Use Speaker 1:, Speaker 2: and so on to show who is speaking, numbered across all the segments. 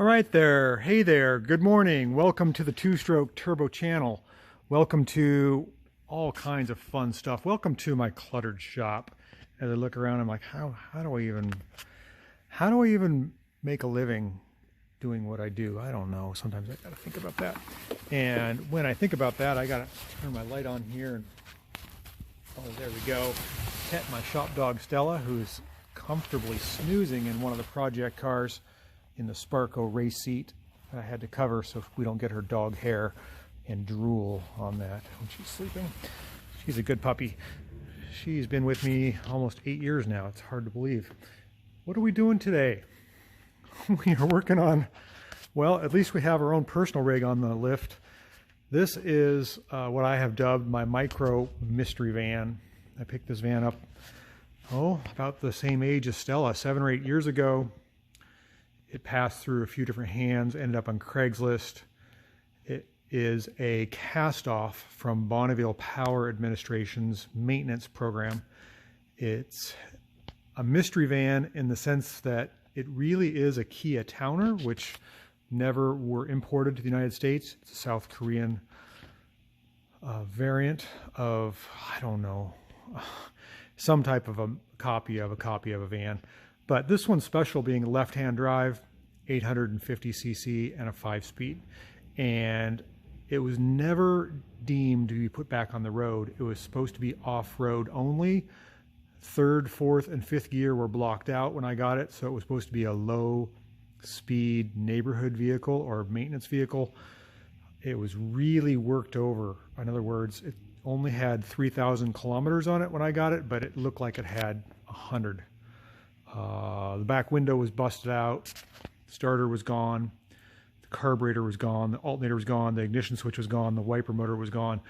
Speaker 1: All right there. Hey there. Good morning. Welcome to the Two-Stroke Turbo channel. Welcome to all kinds of fun stuff. Welcome to my cluttered shop. As I look around, I'm like, how do I even make a living doing what I do? I don't know. Sometimes I gotta think about that. And when I think about that, I gotta turn my light on here and oh, there we go. Pet my shop dog Stella, who's comfortably snoozing in one of the project cars in the Sparco race seat that I had to cover so we don't get her dog hair and drool on that when she's sleeping. She's a good puppy. She's been with me almost 8 years now. It's hard to believe. What are we doing today? We are working on, well, at least we have our own personal rig on the lift. This is what I have dubbed my micro mystery van. I picked this van up, about the same age as Stella, 7 or 8 years ago. It passed through a few different hands, ended up on Craigslist. It is a cast-off from Bonneville Power Administration's maintenance program. It's a mystery van in the sense that it really is a Kia Towner, which never were imported to the United States. It's a South Korean variant of, I don't know, some type of a copy of a van. But this one's special being a left-hand drive, 850cc and a 5-speed. And it was never deemed to be put back on the road. It was supposed to be off-road only. 3rd, 4th, and 5th gear were blocked out when I got it, so it was supposed to be a low-speed neighborhood vehicle or maintenance vehicle. It was really worked over. In other words, it only had 3,000 kilometers on it when I got it, but it looked like it had 100. The back window was busted out, the starter was gone, the carburetor was gone, the alternator was gone, the ignition switch was gone, the wiper motor was gone.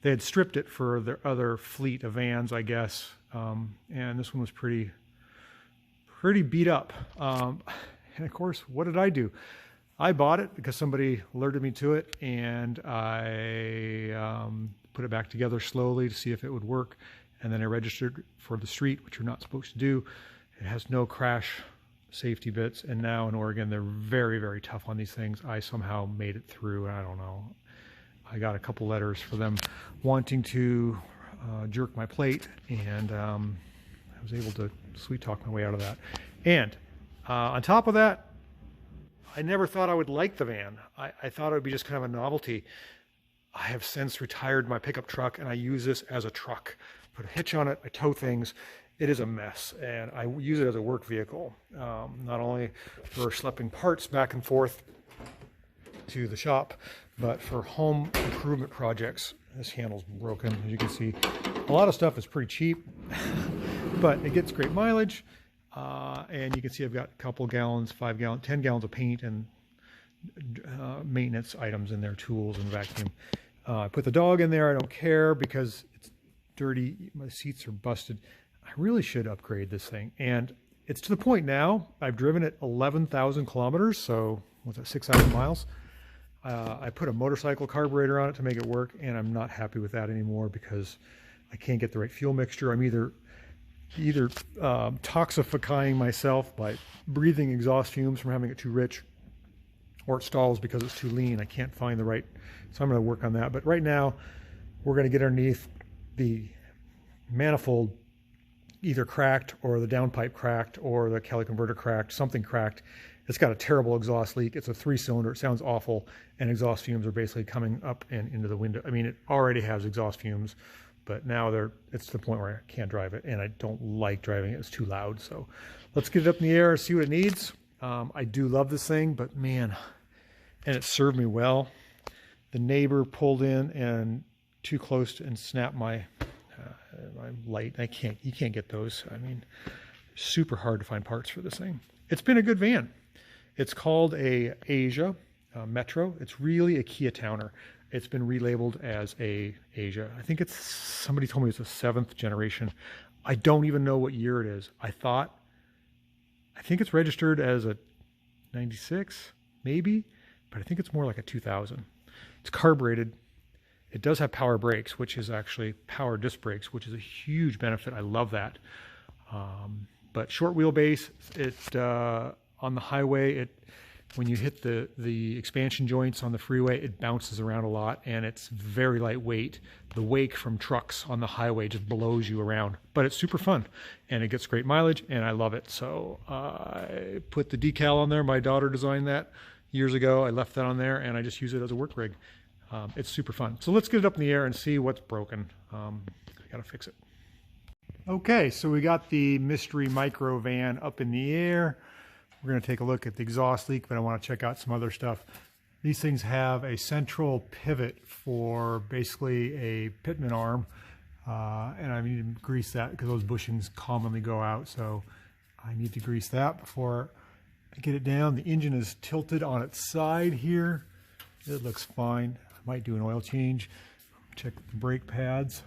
Speaker 1: They had stripped it for their other fleet of vans, I guess, and this one was pretty beat up. And of course, what did I do? I bought it because somebody alerted me to it, and I put it back together slowly to see if it would work, and then I registered for the street, which you're not supposed to do. It has no crash safety bits, and now in Oregon they're very, very tough on these things. I somehow made it through. I don't know. I got a couple letters for them wanting to jerk my plate, and I was able to sweet talk my way out of that. And on top of that, I never thought I would like the van. I thought it would be just kind of a novelty. I have since retired my pickup truck, and I use this as a truck. Put a hitch on it, I tow things. It is a mess, and I use it as a work vehicle, not only for schlepping parts back and forth to the shop, but for home improvement projects. This handle's broken, as you can see. A lot of stuff is pretty cheap, but it gets great mileage, and you can see I've got a couple gallons, 5 gallons, 10 gallons of paint and maintenance items in there, tools and vacuum. I put the dog in there. I don't care because it's dirty. My seats are busted. I really should upgrade this thing, and it's to the point now. I've driven it 11,000 kilometers, so what's that, 6,000 miles? I put a motorcycle carburetor on it to make it work, and I'm not happy with that anymore because I can't get the right fuel mixture. I'm either toxifying myself by breathing exhaust fumes from having it too rich, or it stalls because it's too lean. I can't find the right, so I'm going to work on that. But right now, we're going to get underneath the manifold, either cracked or the downpipe cracked or the Catalytic Converter cracked, something cracked. It's got a terrible exhaust leak. It's a 3-cylinder. It sounds awful, and exhaust fumes are basically coming up and into the window. I mean, it already has exhaust fumes, but now it's to the point where I can't drive it, and I don't like driving it. It's too loud. So let's get it up in the air and see what it needs. I do love this thing, but man, and it served me well. The neighbor pulled in and too close and snapped my light. You can't get those. I mean, super hard to find parts for this thing. It's been a good van. It's called a Asia Metro. It's really a Kia Towner. It's been relabeled as a Asia. I think somebody told me it's a 7th generation. I don't even know what year it is. I think it's registered as a 96, maybe, but I think it's more like a 2000. It's carbureted. It does have power brakes, which is actually power disc brakes, which is a huge benefit. I love that. But short wheelbase, on the highway, when you hit the expansion joints on the freeway, it bounces around a lot, and it's very lightweight. The wake from trucks on the highway just blows you around, but it's super fun, and it gets great mileage, and I love it. So I put the decal on there. My daughter designed that years ago. I left that on there, and I just use it as a work rig. It's super fun. So let's get it up in the air and see what's broken. I gotta fix it. Okay, so we got the mystery micro van up in the air. We're going to take a look at the exhaust leak, but I want to check out some other stuff. These things have a central pivot for basically a pitman arm, and I need to grease that because those bushings commonly go out, so I need to grease that before I get it down. The engine is tilted on its side here. It looks fine. I might do an oil change. Check the brake pads.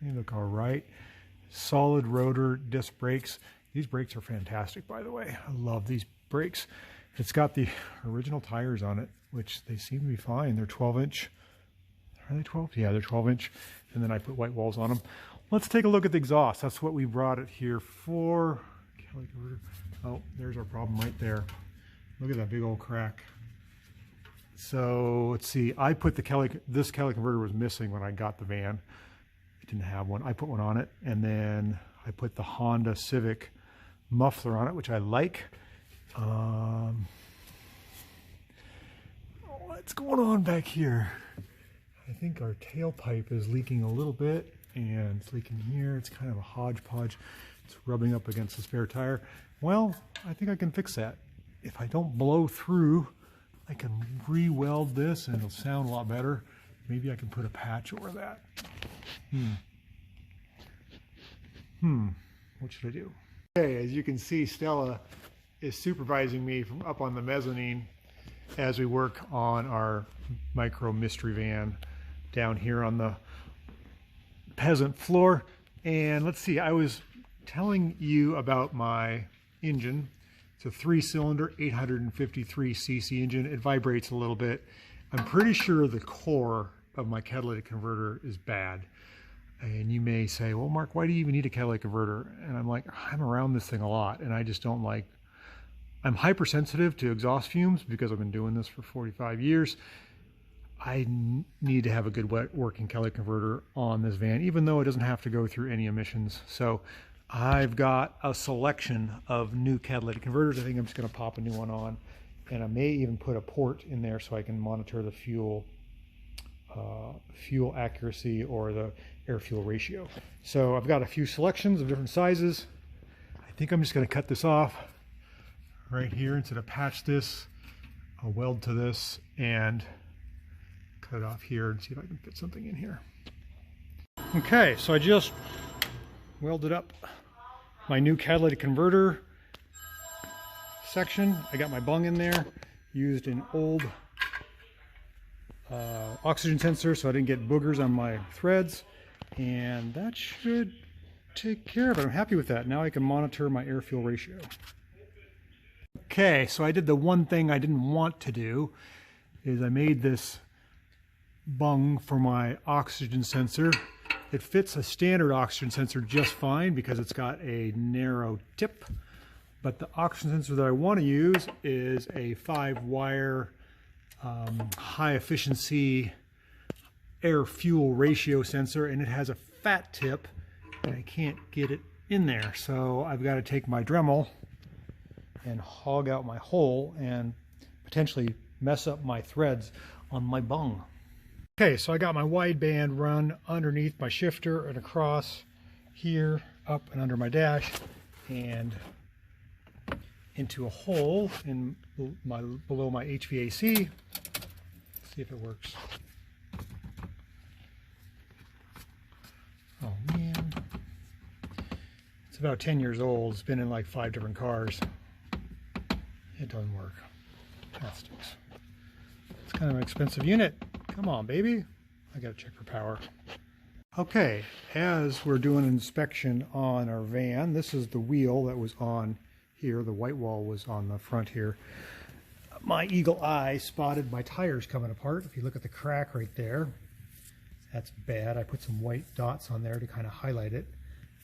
Speaker 1: They look all right. Solid rotor disc brakes. These brakes are fantastic, by the way. I love these brakes. It's got the original tires on it, which they seem to be fine. They're 12-inch. Are they 12? Yeah, they're 12-inch. And then I put white walls on them. Let's take a look at the exhaust. That's what we brought it here for. Oh, there's our problem right there. Look at that big old crack. So let's see. I put this catalytic converter was missing when I got the van. It didn't have one. I put one on it, and then I put the Honda Civic muffler on it, which I like. What's going on back here? I think our tailpipe is leaking a little bit, and it's leaking here. It's kind of a hodgepodge. It's rubbing up against the spare tire. Well, I think I can fix that. If I don't blow through, I can re-weld this and it'll sound a lot better. Maybe I can put a patch over that. What should I do? Okay, as you can see, Stella is supervising me from up on the mezzanine as we work on our micro mystery van down here on the peasant floor. And let's see, I was telling you about my engine. It's a 3-cylinder 853cc engine. It vibrates a little bit. I'm pretty sure the core of my catalytic converter is bad. And you may say, well, Mark, why do you even need a catalytic converter? And I'm like, I'm around this thing a lot, and I just don't like, I'm hypersensitive to exhaust fumes because I've been doing this for 45 years. I need to have a good working catalytic converter on this van, even though it doesn't have to go through any emissions. So I've got a selection of new catalytic converters. I think I'm just going to pop a new one on, and I may even put a port in there so I can monitor the fuel accuracy or the air-fuel ratio. So I've got a few selections of different sizes. I think I'm just going to cut this off right here instead of patch this. I'll weld to this and cut it off here and see if I can fit something in here. Okay, so I just welded up my new catalytic converter section. I got my bung in there, used an old oxygen sensor so I didn't get boogers on my threads, and that should take care of it. I'm happy with that. Now I can monitor my air-fuel ratio. Okay, so I did the one thing I didn't want to do, is I made this bung for my oxygen sensor. It fits a standard oxygen sensor just fine because it's got a narrow tip, but the oxygen sensor that I want to use is a 5-wire high efficiency air fuel ratio sensor, and it has a fat tip and I can't get it in there. So I've got to take my Dremel and hog out my hole and potentially mess up my threads on my bung. Okay, so I got my wideband run underneath my shifter and across here, up and under my dash, and into a hole in below my HVAC. See if it works. Oh man, it's about 10 years old. It's been in like 5 different cars. It doesn't work. That stinks. It's kind of an expensive unit. Come on, baby. I gotta check for power. Okay, as we're doing an inspection on our van, this is the wheel that was on here. The white wall was on the front here. My eagle eye spotted my tires coming apart. If you look at the crack right there, that's bad. I put some white dots on there to kind of highlight it.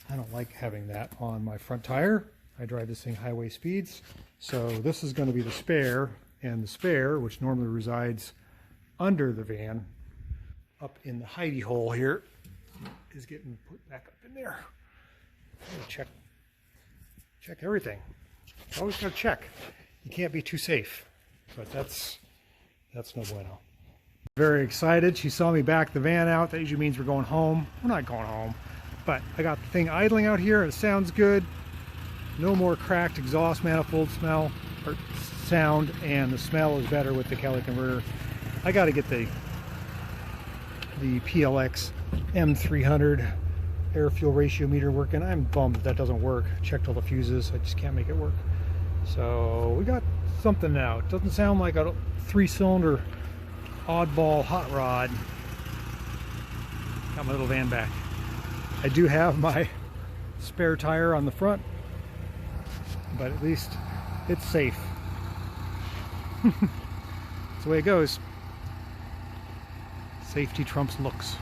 Speaker 1: I don't like having that on my front tire. I drive this thing highway speeds. So this is going to be the spare, and the spare, which normally resides under the van, up in the hidey hole here, is getting put back up in there. Check everything. Always got to check. You can't be too safe, but that's no bueno. Very excited. She saw me back the van out. That usually means we're going home. We're not going home, but I got the thing idling out here. It sounds good. No more cracked exhaust manifold smell or sound, and the smell is better with the Catalytic Converter. I got to get the PLX M300 air fuel ratio meter working. I'm bummed that doesn't work. Checked all the fuses. I just can't make it work. So we got something now. It doesn't sound like a 3-cylinder oddball hot rod. Got my little van back. I do have my spare tire on the front, but at least it's safe. That's the way it goes. Safety trumps looks.